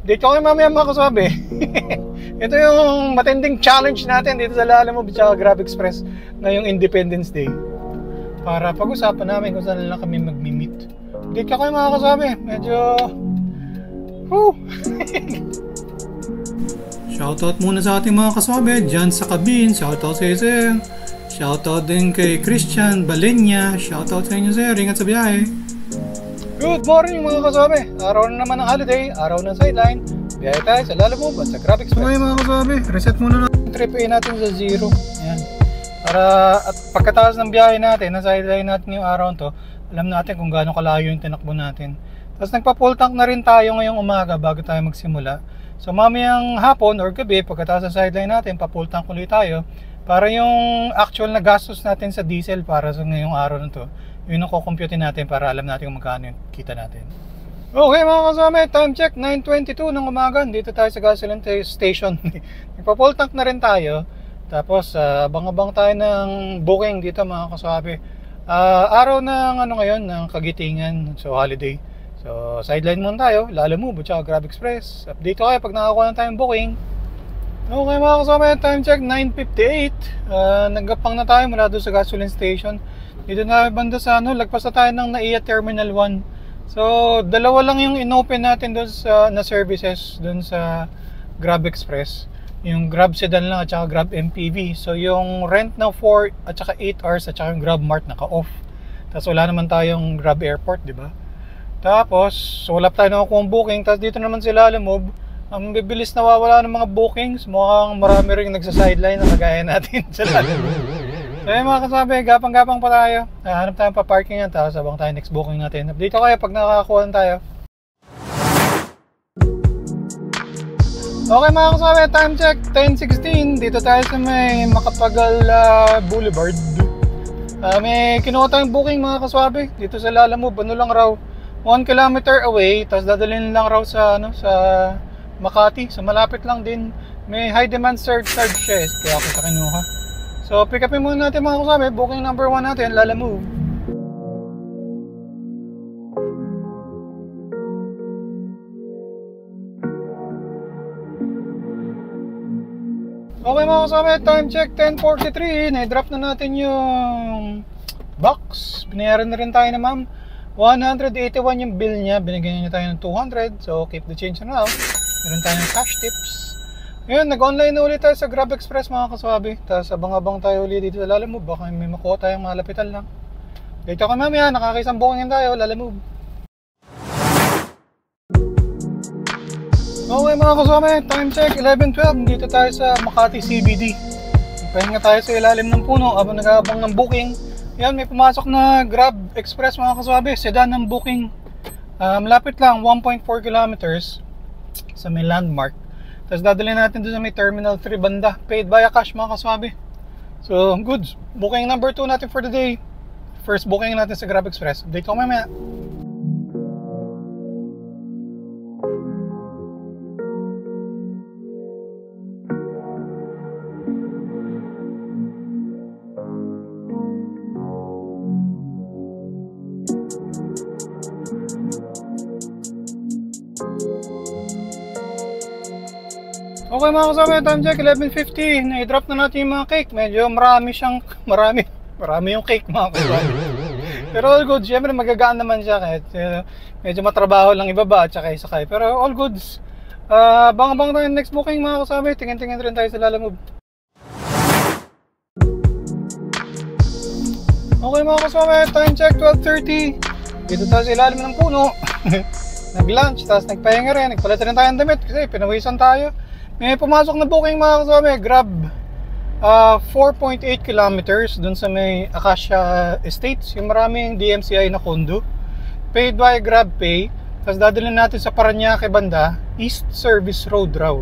Dito kayo mamaya mga kasabi. Ito yung matinding challenge natin dito sa Lalamove at Grab Express ngayong Independence Day. Para pag-usapan namin kung saan lang kami magmi-meet. Dito kayo mga kasabi. Medyo... Shoutout muna sa ating mga kasabi dyan sa cabin. Shoutout sa Sir. Shoutout din kay Christian Balenya. Shoutout sa inyo sir. Ingat sa biyahe. Good morning mga kasabi. Araw na naman ng holiday. Araw ng sideline. Biyahe tayo sa Lalamove at sa Grab Express. Okay mga kasabi. Reset muna natin. Trip A natin sa 0. Yan. Para at pagkatapos ng biyahe natin, na sideline natin yung araw to, alam natin kung gaano kalayo yung tinakbo natin. Tapos nagpa-full tank na rin tayo ngayong umaga bago tayo magsimula. So mamayang hapon or gabi, pagkatapos sa sideline natin, pa-full tank ulit tayo. Para yung actual na gastos natin sa diesel para sa ngayong araw na to, yun ang kukumpute natin para alam natin kung magkano yung kita natin. Okay mga kasama, time check 9:22 ng umaga. Dito tayo sa gasoline station. Nagpa-full tank na rin tayo. Tapos abang-abang tayo ng booking dito mga kasabi. Araw ng ngayon ng Kagitingan, so holiday. So sideline muna tayo, Lalamove at Grab Express. Update kayo pag nakakuha na tayong booking. Okay mga kasama, time check 9:58. Naggapang na tayo mula doon sa gasoline station. Dito na banda sa lagpas na tayo ng NAIA Terminal 1. So dalawa lang yung inopen natin doon sa na services doon sa Grab Express. Yung Grab Sedan lang at saka Grab MPV. So yung rent na 4 at saka 8 hours at saka yung Grab Mart naka-off. Tapos wala naman tayong Grab Airport, di ba? Tapos wala pa tayo nakukuha ng booking. Tapos dito naman si Lalamove, ang bibilis na wawala ng mga bookings. Mukhang marami rin nagsa-sideline na kagaya natin sa Lalamove. So yun mga kasabi, gapang-gapang pa tayo. Hanap tayo pa parking yan. Tapos abang tayo next booking natin. Dito kayo pag nakakakuha tayo. Okay mga kasabi, time check 10:16. Dito tayo sa may Makapagal Boulevard. May kinuha tayong booking mga kasabi dito sa Lalamove. Ano lang raw, 1 kilometer away. Tapos dadalhin lang raw sa sa Makati. So malapit lang din. May high demand surcharge siya, kaya ako sa kinuha. So pick upin muna natin mga kasabi. Booking number 1 natin, Lalamove. Okay mga kasama, time check 10:43. Na-drop na natin yung box. Binayaran na rin tayo na ma'am. 181 yung bill niya. Binigyan niya tayo ng 200. So keep the change now. Meron tayong cash tips. Ngayon, nag-online na ulit tayo sa Grab Express mga kaswabi. Tapos abang-abang tayo ulit dito sa Lalamove. Baka may makuha tayong malapitan lang. Dito ka mamaya, nakakaisang booking tayo, Lalamove. Okay mga kasama, time check 11:12. Dito tayo sa Makati CBD. Pahinga tayo sa ilalim ng puno habang nag-aabang ng booking. Yan, may pumasok na Grab Express mga kaswabe. Sedan ng booking. Malapit lang, 1.4 kilometers sa may landmark. Tapos dadalhin natin doon sa may Terminal 3 banda. Paid via cash mga kaswabe. So goods. Booking number 2 natin for the day. First booking natin sa Grab Express. Update ko mamaya. Okay mga kasama, time check 11:50. Na-drop na natin yung mga cake. Medyo marami yung cake mga kasama. Pero all good, syempre magagaan naman siya kahit medyo matrabaho lang ibaba at saka isakay. Pero all goods. Bang-bang tayo next booking mga kasama. Tingin-tingin rin tayo sa Lalamove. Okay mga kasama, time check 12:30. Dito tayo sa ilalim ng puno. Nag-lunch, tapos nagpahinga rin. Nagpalit rin tayo ng damit kasi pinawisan tayo. May pumasok na booking mga kasama, Grab 4.8 kilometers dun sa may Acacia Estates, yung maraming DMCI na condo. Paid by Grab Pay. Tapos dadalhin natin sa Parañaque banda, East Service Road raw.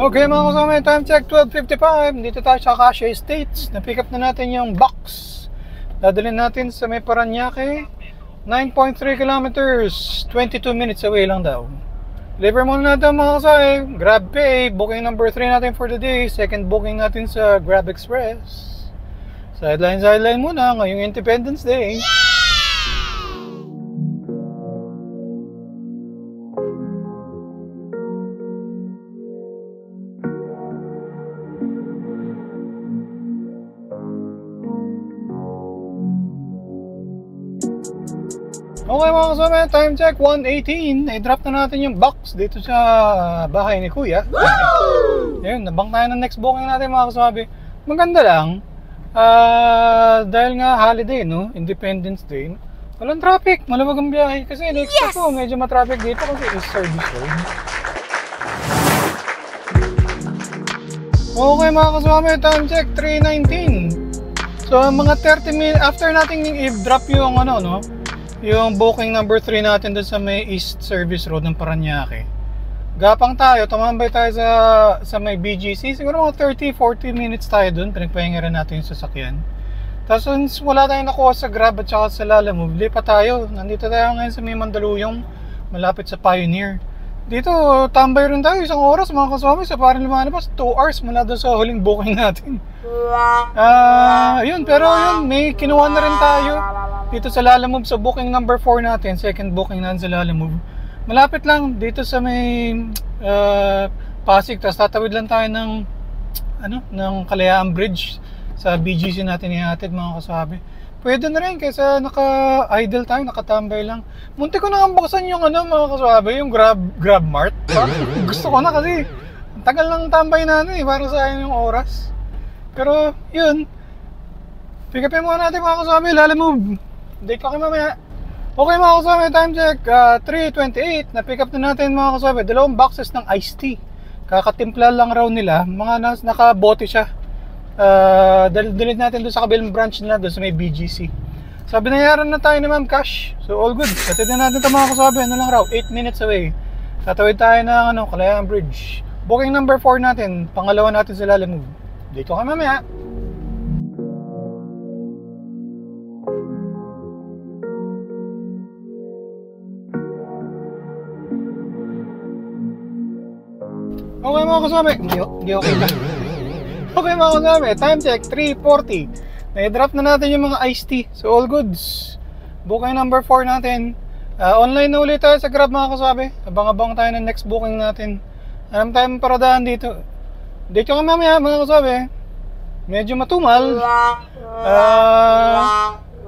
Okay mga kasama, time check 12:55. Dito tayo sa Acacia Estates. Na-pick up na natin yung box. Dadalhin natin sa may Parañaque. 9.3 kilometers, 22 minutes away lang daw. Deliver muna natin mga kasama. GrabPay, booking number 3 natin for the day. Second booking natin sa Grab Express. Sideline muna ngayong Independence Day. Okay mga kasama, time check 1:18. I-drop na natin yung box dito sa bahay ni Kuya. Ayun, nabang tayo ng next booking natin mga kasama. Maganda lang. Dahil nga holiday, no? Independence Day. Walang traffic, maluwag ang biyahe. Kasi in-expect ko, medyo matraffic dito kasi is service road. Okay mga kasama, time check 3:19. So mga 30 minutes after natin i-drop yung ano, no? Yung booking number 3 natin dun sa may East Service Road ng Parañaque. Gapang tayo, tumambay tayo sa may BGC. Siguro mga 30-40 minutes tayo dun. Pinagpahinga rin natin yung sasakyan. Tapos wala tayong nakuha sa Grab at saka sa Lalamove, lipat tayo. Nandito tayo ngayon sa may Mandaluyong, malapit sa Pioneer. Dito, tambay rin tayo isang oras mga kasama. Sa parang lumalabas, 2 hours mula doon sa huling booking natin. Yun, pero yun, may kinuha na rin tayo dito sa Lalamove sa booking number 4 natin, second booking natin sa Lalamove. Malapit lang dito sa may Pasig, tapos tatawid lang tayo ng Kalayaan Bridge sa BGC natin ihatid mga kasabi. Pwede na rin kaysa naka-idle tayo, nakatambay lang. Munti ko na buksan yung mga kasabi, yung Grab Mart. Gusto ko na kasi ang tagal ng tambay natin para sa akin yung oras. Pero yun, pick upin muna natin mga kasabi, Lalamove. Date ko kayo mamaya. Okay mga kasabi, time check 3:28. Na-pick up na natin mga kasabi 2 boxes ng iced tea. Kakatimpla lang raw nila. Mga nakabote siya. Dalhin natin doon sa kabilang branch nila doon sa may BGC. So binayaran na tayo ni Ma'am Cash. So all good. Katid na natin ito mga kasabi. Ano lang raw, 8 minutes away. Tatawid tayo ng Kalayaan Bridge. Booking number 4 natin. Pangalawa natin sa Lalamove. Date ko kayo mamaya. Okay mga kasama, hindi okay na. Okay mga kasama, time check 3:40. Na-drop na natin yung mga iced tea. So all goods. Booking number 4 natin. Online na ulit tayo sa Grab mga kasama. Abang-abang tayo ng next booking natin. Alam tayo paradahan dito. Dito kami mamaya mga kasama. Medyo matumal.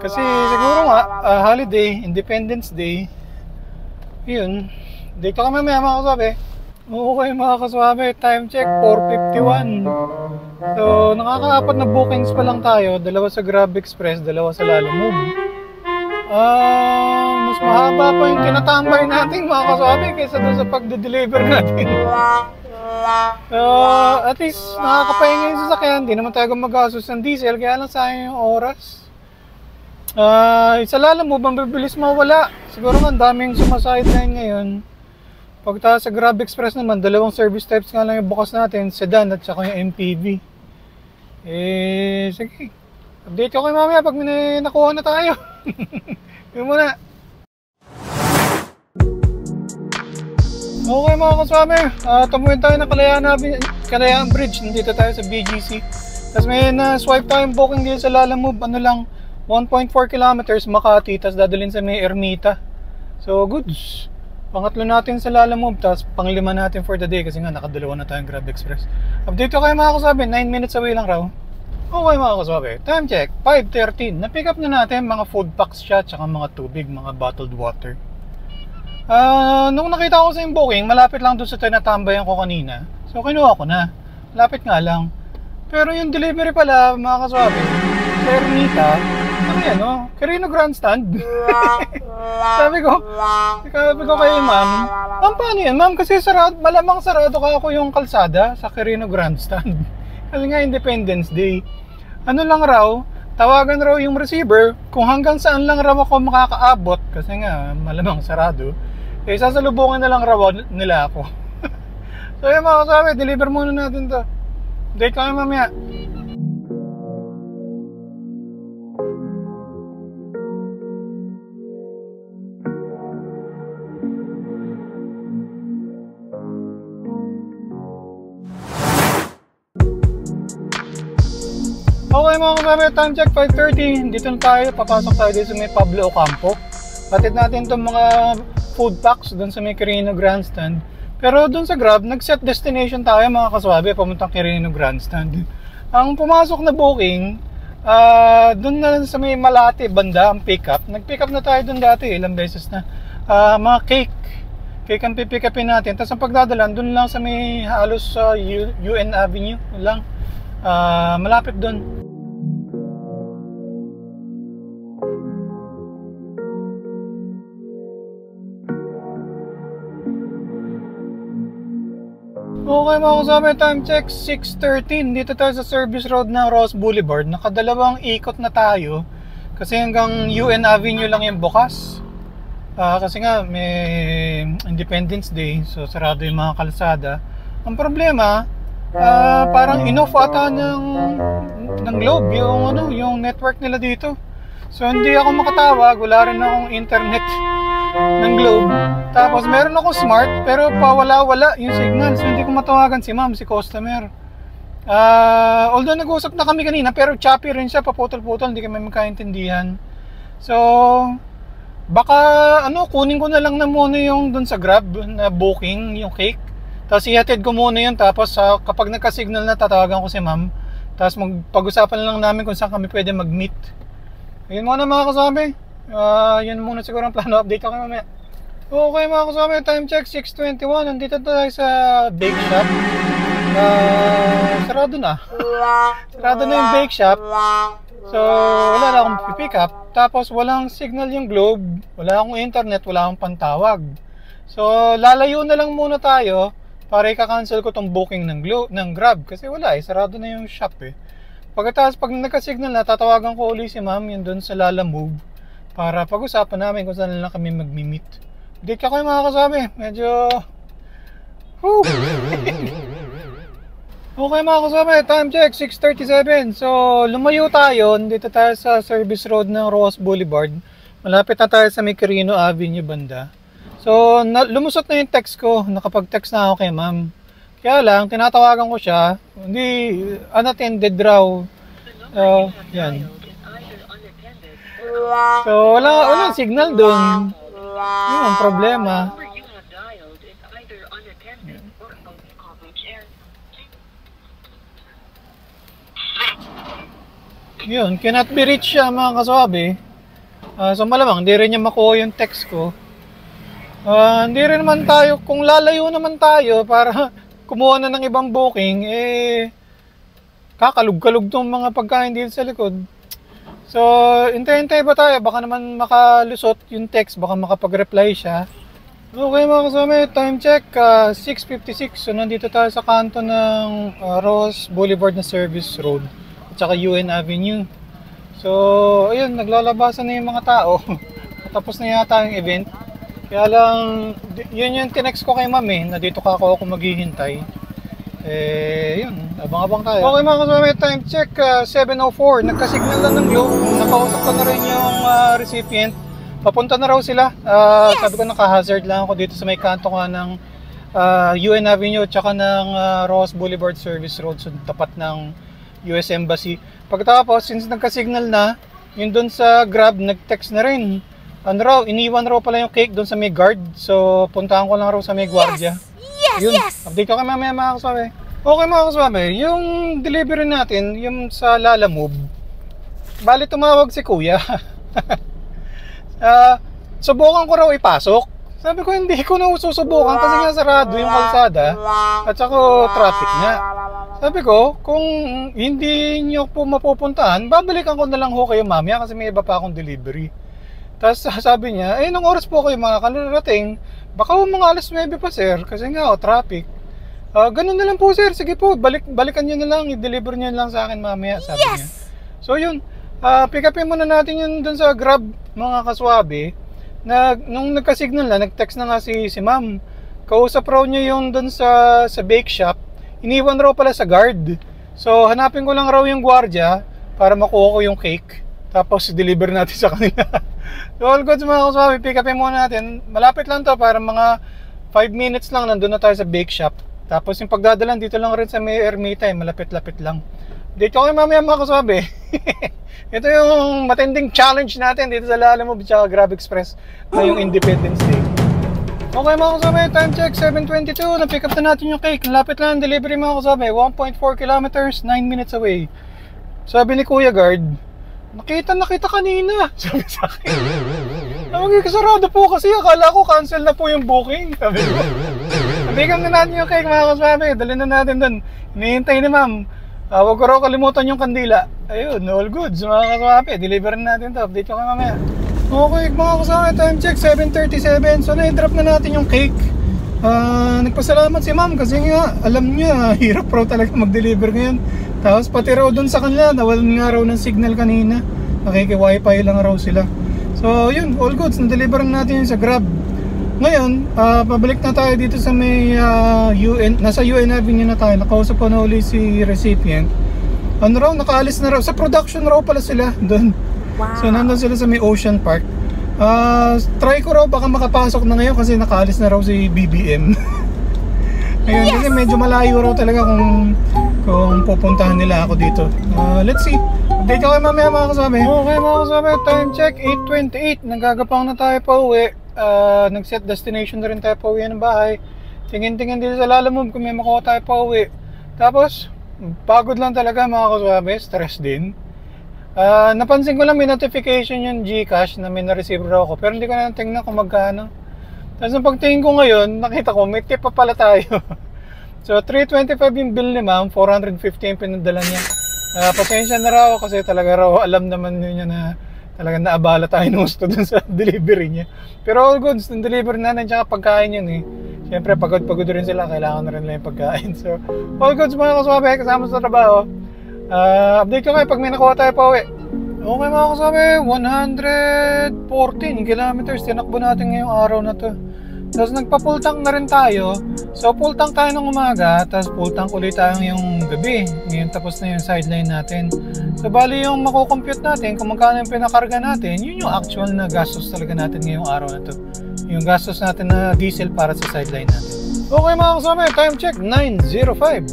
Kasi siguro nga holiday, Independence Day. Yun. Dito kami mamaya mga kasama. Okay mga kaswabe, time check 4:51. So nakaka-4 na bookings pa lang tayo. 2 sa Grab Express, 2 sa Lalamove. Mas mahaba pa yung tinatambay natin mga kaswabe kaysa doon sa pagde-deliver natin. At least nakakapahinga yung sasakyan. Hindi naman tayo gumagastos ng diesel, kaya lang sayang yung oras. Sa Lalamove, ang bibilis mawala. Siguro nga daming sumasideline ngayon. Pagka sa Grab Express naman, 2 service types nga lang yung bukas natin, sedan at saka yung MPV. Sige. Update ko kayo mamaya pag may nakuha na tayo. Yun muna. Okay mga kaswabe, tumuhin tayo ng Kalayaan Bridge. Nandito tayo sa BGC. Tapos may na-swipe tayong booking dito sa Lalamove. 1.4 kilometers Makati, tapos dadalhin sa may Ermita. So, goods. Pangatlo natin sa Lalamove, tapos panglima natin for the day kasi nga nakadalawa na tayong Grab Express. Update ko kayo mga kasabi, 9 minutes away lang raw. Okay mga kasabi, time check 5:13. Na-pick up na natin mga food packs siya, tsaka mga tubig, mga bottled water. Nung nakita ko sa yung booking, malapit lang doon sa tinatambayan ko kanina. So kinuha ko na, malapit nga lang. Pero yung delivery pala mga kasabi, sa Ermita, Quirino Grandstand. Sabi ko kay ma'am, paano yan ma'am? Kasi malamang sarado ka ako yung kalsada sa Quirino Grandstand. Kasi nga Independence Day. Ano lang raw, tawagan raw yung receiver kung hanggang saan lang raw ako makakaabot. Kasi nga malamang sarado. Sasalubungan na lang raw nila ako. So yun mga kasabi, deliver muna natin to. Date kami mamaya. Okay mga kasama, time check 5:30. Dito na tayo, papasok tayo dito sa may Pablo Ocampo. Patid natin itong mga food packs doon sa may Quirino Grandstand. Pero doon sa Grab, nag-set destination tayo mga kaswabe, pamuntang Quirino Grandstand. Ang pumasok na booking, doon na sa may Malate banda ang pick up. Nag-pick up na tayo doon dati, ilang beses na. Mga cake ang pipick upin natin. Tapos ang pagdadalan, doon lang sa may halos sa UN Avenue lang. Malapit doon. Okay mga kasama, time check 6:13. Dito tayo sa service road ng Ross Boulevard. Nakadalawang ikot na tayo kasi hanggang UN Avenue lang yung bukas. Kasi nga may Independence Day, so sarado yung mga kalsada. Ang problema, parang inoff ata ng Globe yung network nila dito. So hindi ako makatawag, wala rin akong internet ng Globe. Tapos meron ako smart pero pawala-wala yung signal, so hindi ko matawagan si ma'am, si customer. Although nag-usap na kami kanina pero choppy rin siya, paputol-putol, hindi kami magkaintindihan. So baka kunin ko na lang na muna yung dun sa Grab na booking, yung cake. Tapos ihatid ko muna yun, tapos kapag nagka-signal na tatawagan ko si ma'am. Tapos magpag-usapan lang namin kung saan kami pwede mag-meet. Ayun muna mga kasama. Yun muna siguro ang plano, update ako mamaya. Okay mga kasama, time check 6:21. Nandito tayo sa bake shop. Sarado na. Sarado na yung bake shop. So wala na akong pipick up. Tapos walang signal yung Globe, wala akong internet, wala akong pantawag. So lalayo na lang muna tayo para i-cancel ko tong booking ng Grab kasi wala sarado na yung shop Pagkatapos pag nagka-signal na, tatawagan ko ulit si ma'am yun doon sa Lalamove para pag-usapan namin kung saan lang kami mag-meet. Date ka kayo mga kasama, medyo Okay mga kasama, time check 6:37. So lumayo tayo, dito tayo sa service road ng Ross Boulevard. Malapit na tayo sa may Quirino Avenue banda. So lumusot na yung text ko, nakapag-text na ako kay ma'am. Kaya lang, tinatawagan ko siya, hindi unattended raw. Yan. So walang signal doon. Yun ang problema. Yun, cannot be reached siya mga kaswabe. So malamang, hindi rin niya makuha yung text ko. Hindi rin naman tayo, kung lalayo naman tayo para kumuha na ng ibang booking, kakalug-kalug tong mga pagkain dito sa likod. So, hintay-hintay ba tayo? Baka naman makalusot yung text, baka makapag-reply siya. Okay mga kasama, time check 6:56. So nandito tayo sa kanto ng Ross Boulevard na service road at saka UN Avenue. So ayun, naglalabasan na yung mga tao. Tapos na yata yung event. Kaya lang, yun yung tinext ko kay ma'am na dito ako maghihintay. Yun, abang-abang tayo. Okay mga kasama, time check 7:04. Nagka-signal lang ng Globe. Nakausap ko na rin yung recipient. Papunta na raw sila. Sabi ko naka-hazard lang ako dito sa may kanto nga ng UN Avenue at saka ng Ross Boulevard Service Road, so tapat ng US Embassy. Pagkatapos, since nagka-signal na, yun doon sa Grab, nag-text na rin. Iniwan raw pala yung cake doon sa may guard. So, puntahan ko lang raw sa may gwardiya. Yes! Update ko kay mamaya mga kaswabe. Okay mga kaswabe, yung delivery natin, yung sa Lalamove, bali tumawag si kuya. Subukan ko raw ipasok. Sabi ko hindi ko na susubukan kasi nga sarado yung kalsada at saka traffic nga. Sabi ko, kung hindi nyo po mapupuntahan, babalikan ko na lang ho kayo mamaya kasi may iba pa akong delivery. Tapos sabi niya, nung oras po kayo makakarating? Baka mga alas 9 pa sir, kasi nga traffic. Ganun na lang po sir, sige po, balikan nyo na lang, i-deliver nyo na lang sa akin mamaya, sabi niya. So yun, pick upin muna natin yun dun sa Grab mga kaswabe. Nung nagka-signal na, nag-text na nga si ma'am. Kausap raw niya yung dun sa bake shop. Iniwan raw pala sa guard. So hanapin ko lang raw yung gwardiya para makuha ko yung cake. Tapos deliver natin sa kanila. So all goods mga kaswabe, pick upin muna natin. Malapit lang to, para mga 5 minutes lang nandun na tayo sa bake shop. Tapos yung pagdadalan dito lang rin sa may Ermita, malapit-lapit lang. Update ko kayo mamaya mga kasabi. Ito yung matinding challenge natin dito sa Lalamove at Grab Express ngayong Independence Day. Okay mga kasabi, time check 7:22. Na-pick up na natin yung cake. Lapit lang ang delivery mga kasabi, 1.4 kilometers, 9 minutes away. Sabi ni Kuya Guard, nakita kanina. Sabi sa akin, kasarado po kasi akala ko cancel na po yung booking. Sabi ko, sabihan na natin yung cake mga kasabi, dalhin na natin doon. Hinihintay ni ma'am. Huwag ko raw kalimutan yung kandila. Ayun, all goods mga kasabi, deliver na natin to. Update ko kayo mamaya. Okay mga kasabi, time check 7:37. So na-drop na natin yung cake. Nagpasalamat si ma'am kasi nga alam niya hirap raw talaga mag-deliver ngayon. Tapos pati raw dun sa kanila nawalan nga raw ng signal kanina, nakiki-wifi lang raw sila. So yun, all goods, na-deliver natin yun sa Grab. Ngayon, pabalik na tayo dito sa may nasa UN Avenue na tayo. Nakausap ko na uli si recipient. Ano raw, nakaalis na raw, sa production raw pala sila doon. Wow. So nandun sila sa may Ocean Park. Try ko raw baka makapasok na ngayon kasi nakaalis na raw si BBM. Ayun, kasi medyo malayo raw talaga kung pupuntahan nila ako dito. Let's see. Update ko kayo mamaya mga kasabi. Okay mga kasabi, time check 8:28. Nagagapang na tayo pa uwi. Nag-set destination na rin tayo pa uwi ng bahay. Tingin-tingin dito sa Lalamove kung may makuha tayo pa uwi. Tapos, pagod lang talaga mga kasabi. Stress din. Napansin ko lang may notification yung GCash na may na-receive raw ako. Pero hindi ko na tingnan kung magkano. Tapos nung pagtingin ko ngayon, nakita ko may tip pa pala tayo. So 325 yung bill ni ma'am, 450 yung pinadala niya. Pasensya na raw kasi talaga raw alam naman niya na talaga naabala tayo ng gusto dun sa delivery niya. Pero all goods, yung delivery natin tsaka pagkain yun eh. Siyempre pagod rin sila, kailangan na rin lang yung pagkain. So all goods mga kasabi, kasama sa trabaho. Update ko kayo pag may nakuha tayo pa uwi. Okay mga kasabi, 114 kilometers tinakbo natin ngayong araw na to. Tapos nagpa-full tank na rin tayo. So full tank tayo ng umaga, tapos full tank ulit tayo yung gabi. Ngayon tapos na yung sideline natin. So bali yung makukompute natin kung magkano yung pinakarga natin, yun yung actual na gastos talaga natin ngayong araw na to. Yung gastos natin na diesel para sa sideline natin. Okay mga kasabi, time check 9:05.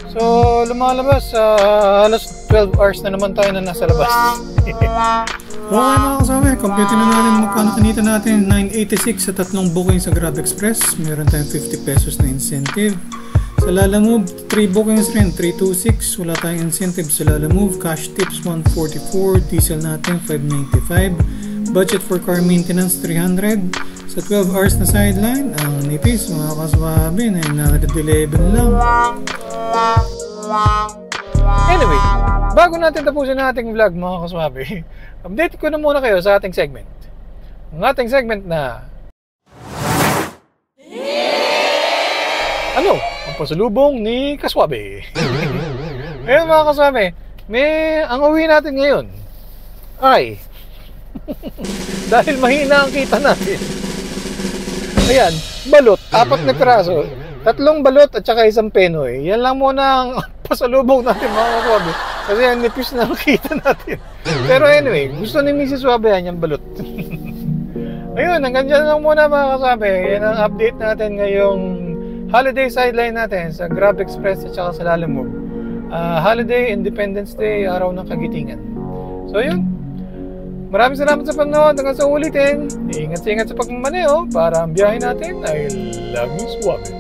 So lumalabas halos 12 hours na naman tayo na nasa labas. Okay mga kasabi, compute na natin magkano kanita natin. 986 sa tatlong booking sa Grab Express. Meron tayong 50 pesos na incentive. Sa Lalamove, 3 bookings rin, 326. Wala tayong incentive sa Lalamove. Cash tips 144. Diesel natin 595. Budget for car maintenance 300. Sa 12 hours na sideline, ang nipis mga kasabi na nakadeliver lang. Anyway, bago natin tapusin ang ating vlog mga kaswabe, update ko na muna kayo sa ating segment. Ang ating segment na ano? Ang pasalubong ni Kaswabe. Ngayon mga kaswabe, ang uwi natin ngayon ay dahil mahina ang kita natin. Ayan, balot, 4 na piraso. 3 balot at saka 1 penoy. Yan lang muna ang pasalubong natin mga kaswabe. Kasi yan, nipis na nakita natin. Pero anyway, gusto ni Mrs. Swabe yan yung balot. Ayun, hanggang dyan lang muna mga kaswabe. Yan ang update natin ngayong holiday sideline natin sa Grab Express at saka sa Lalamove. Holiday, Independence Day, araw ng kagitingan. So yun. Maraming salamat sa panonood. Hanggang sa ulitin. Ingat sa pagmamaneho para ang biyahe natin ay laging suwabe.